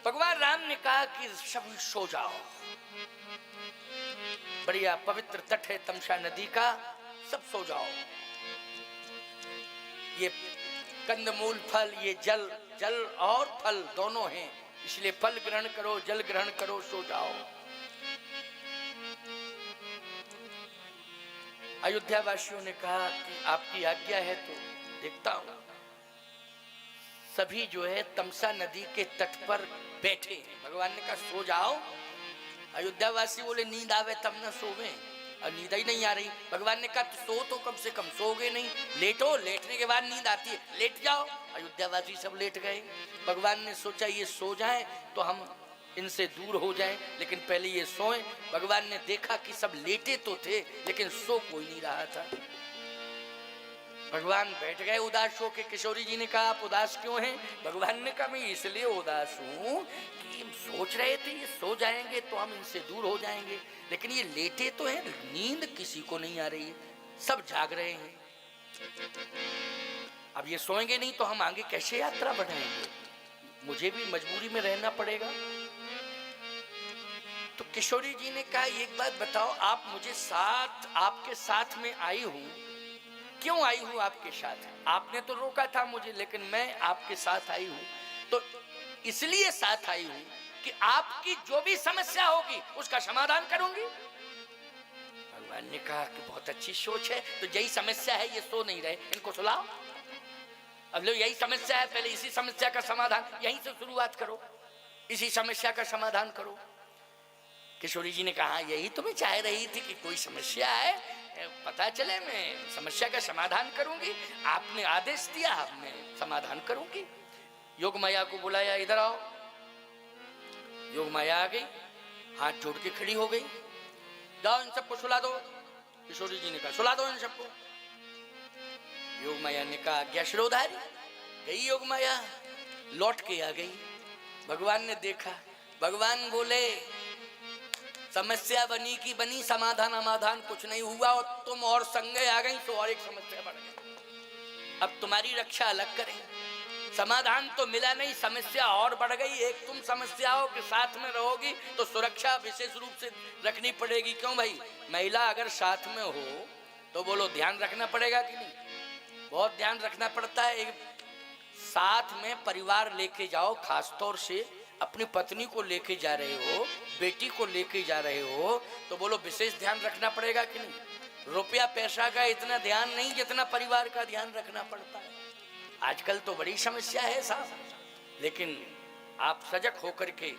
भगवान राम ने कहा कि सब सो जाओ, बढ़िया पवित्र तट है तमसा नदी का, सब सो जाओ। ये कंदमूल फल, ये जल, जल और फल दोनों हैं, इसलिए फल ग्रहण करो, जल ग्रहण करो, सो जाओ। अयोध्या वासियों ने कहा कि आपकी आज्ञा है तो देखता हूं। सभी जो है तमसा नदी के तट पर बैठे। भगवान ने कहा सो जाओ। अयोध्या वासी बोले नींद आवे तब न सोवे, और नींद ही नहीं आ रही। भगवान ने कहा तो सो तो कम से कम, सोगे नहीं, लेटो, लेटने के बाद नींद आती है, लेट जाओ। अयोध्या वासी सब लेट गए। भगवान ने सोचा ये सो जाए तो हम इनसे दूर हो जाएं, लेकिन पहले ये सोएं। भगवान ने देखा कि सब लेटे तो थे लेकिन सो कोई नहीं रहा था। भगवान बैठ गए उदास होके। किशोरी जी ने कहा आप उदास क्यों हैं? भगवान ने कहा मैं इसलिए उदास हूं कि सोच रहे थे ये सो जाएंगे तो हम इनसे दूर हो जाएंगे, लेकिन ये लेटे तो हैं, नींद किसी को नहीं आ रही है, सब जाग रहे हैं। अब ये सोएंगे नहीं तो हम आगे कैसे यात्रा बढ़ाएंगे, मुझे भी मजबूरी में रहना पड़ेगा। तो किशोरी जी ने कहा एक बात बताओ, आप मुझे साथ, आपके साथ में आई हूं, क्यों आई हूं आपके साथ? आपने तो रोका था मुझे, लेकिन मैं आपके साथ आई हूं तो इसलिए साथ आई हूं कि आपकी जो भी समस्या होगी उसका समाधान करूंगी। भगवान ने कहा कि बहुत अच्छी सोच है, तो यही समस्या है, ये सो नहीं रहे, इनको सुलाओ। अब लो यही समस्या है, पहले इसी समस्या का समाधान यहीं से शुरुआत करो, इसी समस्या का समाधान करो। किशोरी जी ने कहा यही तो मैं चाह रही थी कि कोई समस्या है, पता चले, मैं समस्या का समाधान करूंगी। आपने आदेश दिया, मैं समाधान करूंगी। योग माया को बुलाया, इधर आओ। योग माया आ गई, हाथ जोड़ के खड़ी हो गई। जाओ इन सबको सुला दो। किशोरी जी ने कहा सुला दो इन सबको। योग माया ने कहा आज्ञा शिरोधारी। गई योग माया, लौट के आ गई। भगवान ने देखा, भगवान बोले समस्या बनी की बनी, समाधान समाधान कुछ नहीं हुआ, और तुम और संगे आ गई तो और एक समस्या बढ़ गई। अब तुम्हारी रक्षा अलग करें, समाधान तो मिला नहीं, समस्या और बढ़ गई। एक तुम समस्याओं के साथ में रहोगी तो सुरक्षा विशेष रूप से रखनी पड़ेगी। क्यों भाई, महिला अगर साथ में हो तो बोलो ध्यान रखना पड़ेगा कि नहीं? बहुत ध्यान रखना पड़ता है। एक साथ में परिवार लेके जाओ, खासतौर से अपनी पत्नी को लेके जा रहे हो, बेटी को लेके जा रहे हो, तो बोलो विशेष ध्यान रखना पड़ेगा कि नहीं? रुपया पैसा का इतना ध्यान नहीं जितना परिवार का ध्यान रखना पड़ता है। आजकल तो बड़ी समस्या है साहब, लेकिन आप सजग होकर के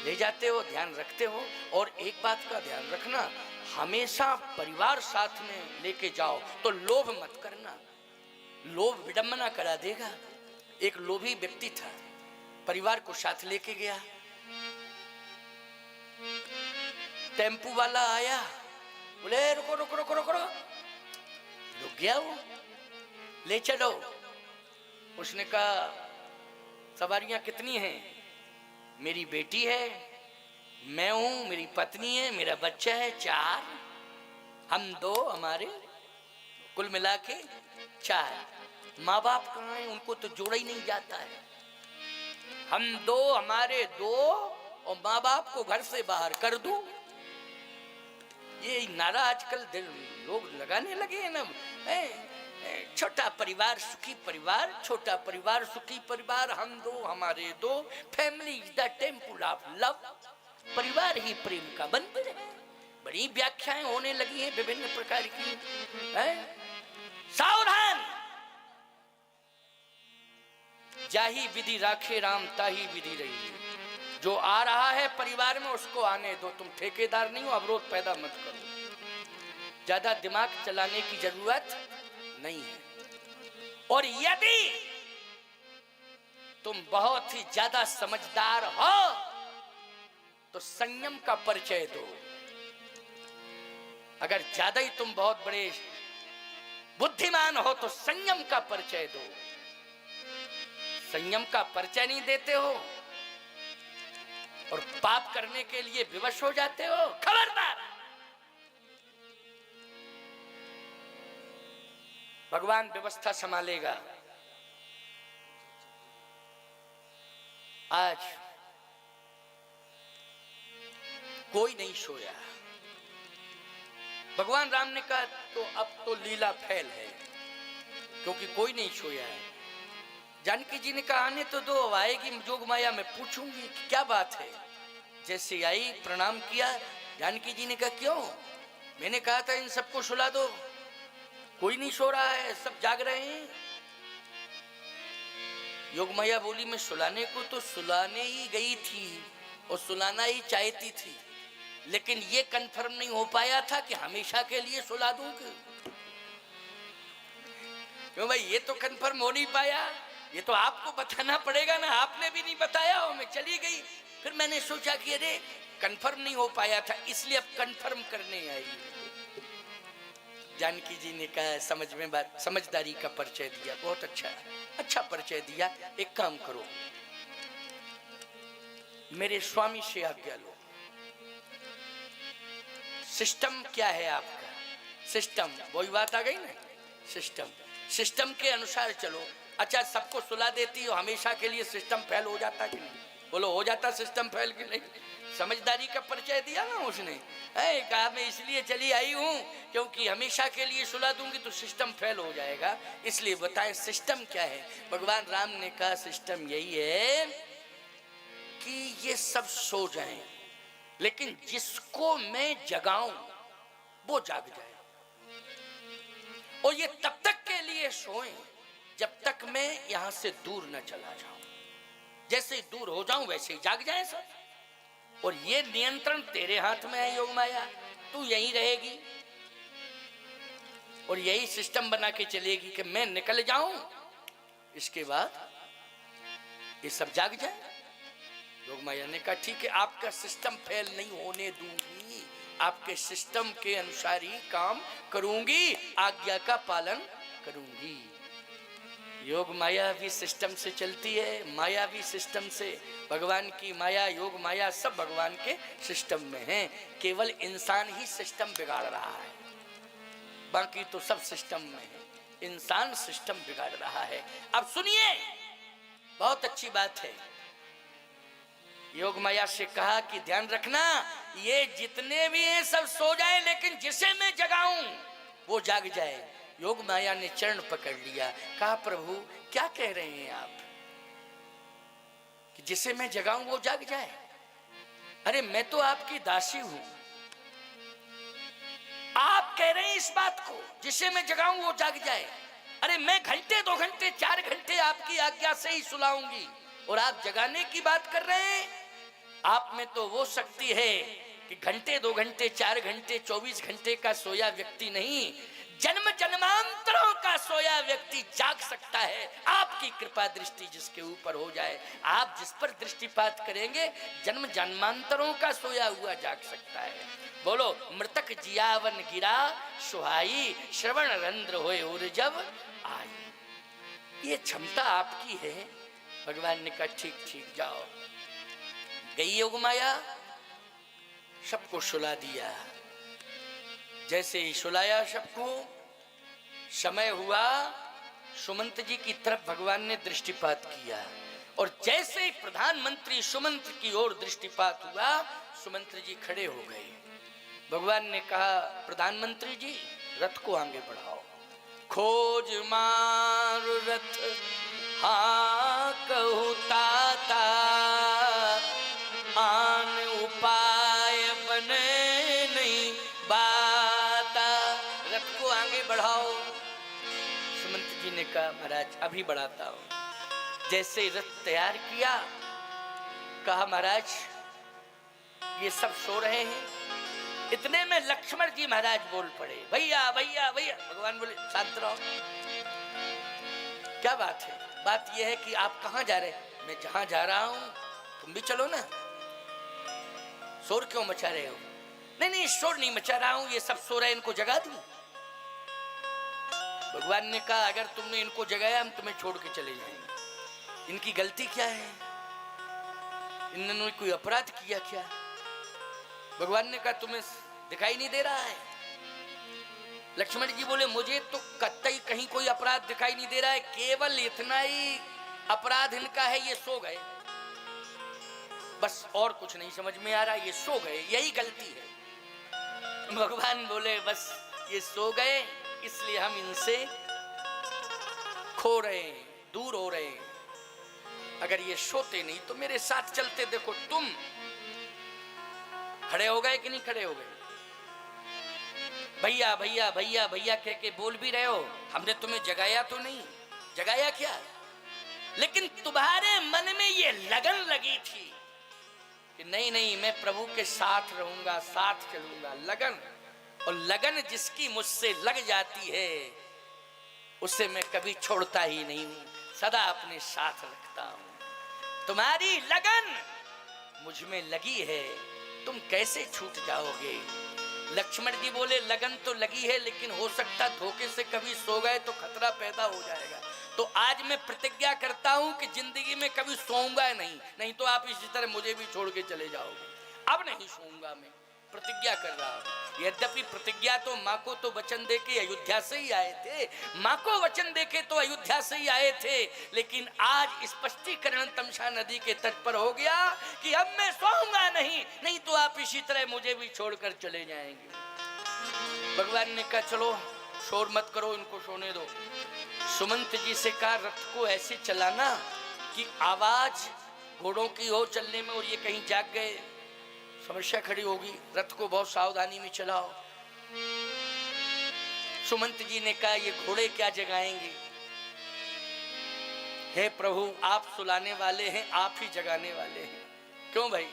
ले जाते हो, ध्यान रखते हो। और एक बात का ध्यान रखना, हमेशा परिवार साथ में लेके जाओ तो लोभ मत करना, लोभ विडंबना करा देगा। एक लोभी व्यक्ति था, परिवार को साथ लेके गया, टेम्पू वाला आया, बोले रुको रुको रुको रुको, रुक गया वो, ले चलो। उसने कहा सवारियां कितनी हैं? मेरी बेटी है, मैं हूं, मेरी पत्नी है, मेरा बच्चा है, 4, हम 2, हमारे कुल मिला के 4। माँ बाप कहाँ हैं? उनको तो जोड़ा ही नहीं जाता है। हम 2, हमारे 2, और माँ बाप को घर से बाहर कर दूं। ये नारा आजकल लोग लगाने लगे हैं ना, छोटा परिवार सुखी परिवार, छोटा परिवार सुखी परिवार, हम 2, हमारे 2, family is the temple of love, परिवार ही प्रेम का मंदिर है। बड़ी व्याख्याएं होने लगी हैं विभिन्न प्रकार की। सावधान, जाही विधि राखे राम ताही विधि रही। जो आ रहा है परिवार में उसको आने दो, तुम ठेकेदार नहीं हो, अवरोध पैदा मत करो। ज्यादा दिमाग चलाने की जरूरत नहीं है। और यदि तुम बहुत ही ज्यादा समझदार हो तो संयम का परिचय दो। अगर ज्यादा ही तुम बहुत बड़े बुद्धिमान हो तो संयम का परिचय दो। संयम का परिचय नहीं देते हो और पाप करने के लिए विवश हो जाते हो, खबरदार। भगवान व्यवस्था संभालेगा। आज कोई नहीं सोया। भगवान राम ने कहा तो अब तो लीला फैल है, क्योंकि कोई नहीं सोया है। जानकी जी ने कहा आने तो दो, आएगी जोग माया, मैं पूछूंगी कि क्या बात है। जैसे आई प्रणाम किया, जानकी जी ने कहा क्यों? मैंने कहा था इन सबको सुला दो, कोई नहीं सो रहा है, सब जाग रहे हैं। योग माया बोली मैं सुलाने को तो सुलाने ही गई थी और सुलाना ही चाहती थी, लेकिन ये कंफर्म नहीं हो पाया था कि हमेशा के लिए सुला दूंगी। क्यों भाई, ये तो कंफर्म हो नहीं पाया, ये तो आपको बताना पड़ेगा ना, आपने भी नहीं बताया और मैं चली गई। फिर मैंने सोचा कि अरे कंफर्म नहीं हो पाया था, इसलिए अब कंफर्म करने आई। जानकी जी ने कहा समझ में बात, समझदारी का परिचय दिया, बहुत अच्छा परिचय दिया। एक काम करो, मेरे स्वामी से आज्ञा लो। सिस्टम क्या है आपका? सिस्टम, वही बात आ गई ना, सिस्टम के अनुसार चलो। अच्छा, सबको सुला देती हो, हमेशा के लिए सिस्टम फेल हो जाता कि नहीं? बोलो हो जाता सिस्टम फेल कि नहीं? समझदारी का परिचय दिया ना उसने। कहा मैं इसलिए चली आई हूं क्योंकि हमेशा के लिए सुला दूंगी तो सिस्टम फेल हो जाएगा, इसलिए बताएं सिस्टम क्या है। भगवान राम ने कहा सिस्टम यही है कि ये सब सो जाएं, लेकिन जिसको मैं जगाऊं वो जाग जाए, और ये तब तक के लिए सोएं जब तक मैं यहां से दूर न चला जाऊं। जैसे ही दूर हो जाऊं वैसे ही जाग जाए सब। और ये नियंत्रण तेरे हाथ में है योग माया, तू यहीं रहेगी और यही सिस्टम बना के चलेगी कि मैं निकल जाऊं, इसके बाद ये सब जाग जाए। योग माया ने कहा ठीक है, आपका सिस्टम फेल नहीं होने दूंगी, आपके सिस्टम के अनुसार ही काम करूंगी, आज्ञा का पालन करूंगी। योग माया भी सिस्टम से चलती है, माया भी सिस्टम से। भगवान की माया, योग माया सब भगवान के सिस्टम में है, केवल इंसान ही सिस्टम बिगाड़ रहा है, बाकी तो सब सिस्टम में है, इंसान सिस्टम बिगाड़ रहा है। अब सुनिए, बहुत अच्छी बात है। योग माया से कहा कि ध्यान रखना, ये जितने भी हैं सब सो जाए, लेकिन जिसे मैं जगाऊं वो जाग जाए। योग माया ने चरण पकड़ लिया, कहा प्रभु क्या कह रहे हैं आप कि जिसे मैं जगाऊं वो जाग जाए? अरे मैं तो आपकी दासी हूं, आप कह रहे हैं इस बात को जिसे मैं जगाऊं वो जाग जाए। अरे मैं घंटे 2 घंटे 4 घंटे आपकी आज्ञा से ही सुलाऊंगी, और आप जगाने की बात कर रहे हैं। आप में तो वो शक्ति है कि घंटे 2 घंटे 4 घंटे 24 घंटे का सोया व्यक्ति नहीं, जन्म जन्मांतरों का सोया व्यक्ति जाग सकता है। आपकी कृपा दृष्टि जिसके ऊपर हो जाए, आप जिस पर दृष्टिपात करेंगे, जन्म जन्मांतरों का सोया हुआ जाग सकता है। बोलो मृतक जियावन गिरा सुहाई, श्रवण रंध्र होए और जब आई। ये क्षमता आपकी है। भगवान ने कहा ठीक ठीक जाओ। गई योग माया, सबको सुला दिया। जैसे ही सुलाया सबको, समय हुआ, सुमंत जी की तरफ भगवान ने दृष्टिपात किया, और जैसे ही प्रधानमंत्री सुमंत की ओर दृष्टिपात हुआ, सुमंत जी खड़े हो गए। भगवान ने कहा प्रधानमंत्री जी रथ को आगे बढ़ाओ। खोज मार रथ हाँ कहू ताता, आन उपाय बने नहीं बाता। रथ को आगे बढ़ाओ। सुमंत जी ने कहा महाराज अभी बढ़ाता हूं। जैसे रथ तैयार किया, कहा महाराज ये सब सो रहे हैं। इतने में लक्ष्मण जी महाराज बोल पड़े, भैया भैया भैया। भगवान बोले शांत रहो, क्या बात है? बात यह है कि आप कहां जा रहे हैं? मैं जहां जा रहा हूं तुम भी चलो ना। शोर क्यों मचा रहे हो? नहीं नहीं शोर नहीं मचा रहा हूं, ये सब सो रहे हैं, इनको जगा दूं। भगवान ने कहा अगर तुमने इनको जगाया हम तुम्हें छोड़ के चले जाएंगे। इनकी गलती क्या है? इन्होंने कोई अपराध किया क्या? भगवान ने कहा तुम्हें दिखाई नहीं दे रहा है? लक्ष्मण जी बोले मुझे तो कतई कहीं कोई अपराध दिखाई नहीं दे रहा है, केवल इतना ही अपराध इनका है, ये सो गए। बस और कुछ नहीं समझ में आ रहा, ये सो गए, यही गलती है। भगवान बोले बस ये सो गए इसलिए हम इनसे खो रहे हैं, दूर हो रहे हैं। अगर ये सोते नहीं तो मेरे साथ चलते। देखो तुम खड़े हो गए कि नहीं खड़े हो गए? भैया भैया भैया भैया कह के बोल भी रहे हो, हमने तुम्हें जगाया तो नहीं, जगाया क्या? लेकिन तुम्हारे मन में ये लगन लगी थी कि नहीं नहीं मैं प्रभु के साथ रहूंगा, साथ चलूंगा। लगन, और लगन जिसकी मुझसे लग जाती है उसे मैं कभी छोड़ता ही नहीं, सदा अपने साथ रखता हूं। तुम्हारी लगन मुझ में लगी है, तुम कैसे छूट जाओगे? लक्ष्मण जी बोले लगन तो लगी है, लेकिन हो सकता धोखे से कभी सो गए तो खतरा पैदा हो जाएगा। तो आज मैं प्रतिज्ञा करता हूं कि जिंदगी में कभी सोऊंगा नहीं, नहीं तो आप इसी तरह मुझे भी छोड़ के चले जाओगे। अब नहीं सोऊंगा, मैं प्रतिज्ञा कर रहा हूं। यद्यपि प्रतिज्ञा तो माँ को तो वचन देके अयोध्या से ही आए थे, माँ को वचन देके तो अयोध्या से ही आए थे, लेकिन आज स्पष्टीकरण तमसा नदी के तट पर हो गया कि अब मैं सोऊंगा नहीं, नहीं तो आप इसी तरह मुझे भी छोड़कर चले जाएंगे। भगवान ने कहा चलो शोर मत करो, इनको सोने दो। सुमंत जी से कहा रथ को ऐसे चलाना कि आवाज घोड़ों की हो चलने में और ये कहीं जाग गए, समस्या खड़ी होगी। रथ को बहुत सावधानी में चलाओ। सुमंत जी ने कहा ये घोड़े क्या जगाएंगे? हे प्रभु आप सुलाने वाले हैं, आप ही जगाने वाले हैं। क्यों भाई?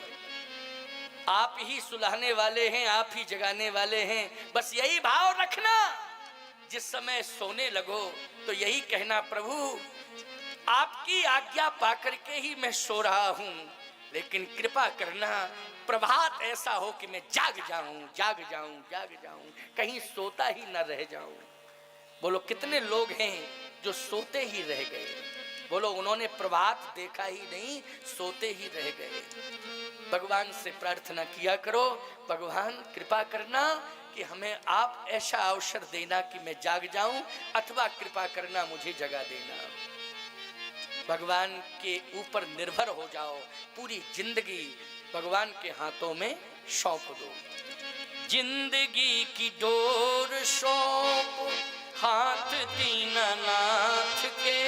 आप ही सुलाने वाले हैं, आप ही जगाने वाले हैं। बस यही भाव रखना, जिस समय सोने लगो तो यही कहना प्रभु आपकी आज्ञा पाकर के ही मैं सो रहा हूं, लेकिन कृपा करना प्रभात ऐसा हो कि मैं जाग जाऊं, जाग जाऊं, जाग जाऊं, कहीं सोता ही न रह जाऊं। बोलो कितने लोग हैं जो सोते ही रह गए? बोलो उन्होंने प्रभात देखा ही नहीं, सोते ही रह गए। भगवान से प्रार्थना किया करो, भगवान कृपा करना कि हमें आप ऐसा अवसर देना कि मैं जाग जाऊं, अथवा कृपा करना मुझे जगा देना। भगवान के ऊपर निर्भर हो जाओ, पूरी जिंदगी भगवान के हाथों में सौंप दो। जिंदगी की डोर सौंप हाथ दीनानाथ के,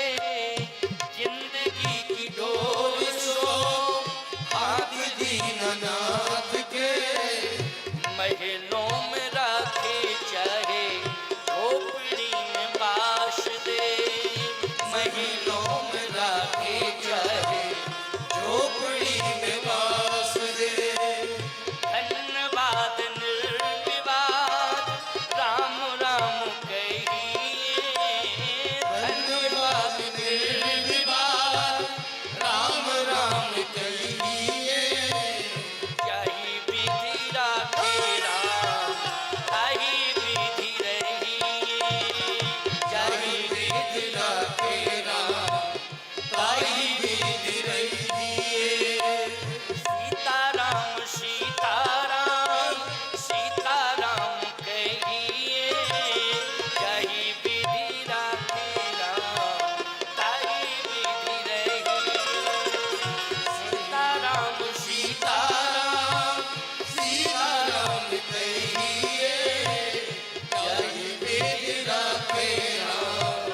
जिंदगी की डोर सौंप हाथ दीनानाथ के, महलों में राखे चाहे झोपड़ी में बास दे, महलों में राखे चाहे झोपड़ी में बास दे। धन्यवाद निर्विवाद राम राम कहिए, धन्यवाद निर्विवाद राम राम कहिए, यही विधि राखे राम ताही विधि रहिए, यही विधि राखे राम ताही विधि रहिए। सीताराम सीताराम सीताराम कहिए, यही विधि राखे राम ताही विधि रहिए। सीताराम सीताराम सीताराम कहिए, यही विधि राखे राम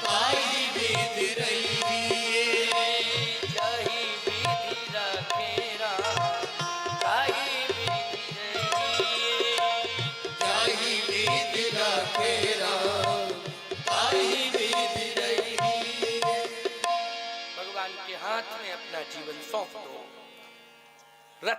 ताही विधि रहिए, यही विधि राखे राम ताही विधि रहिए, यही विधि राखे राम ताही विधि रहिए। भगवान के हाथ में अपना जीवन सौंप दो।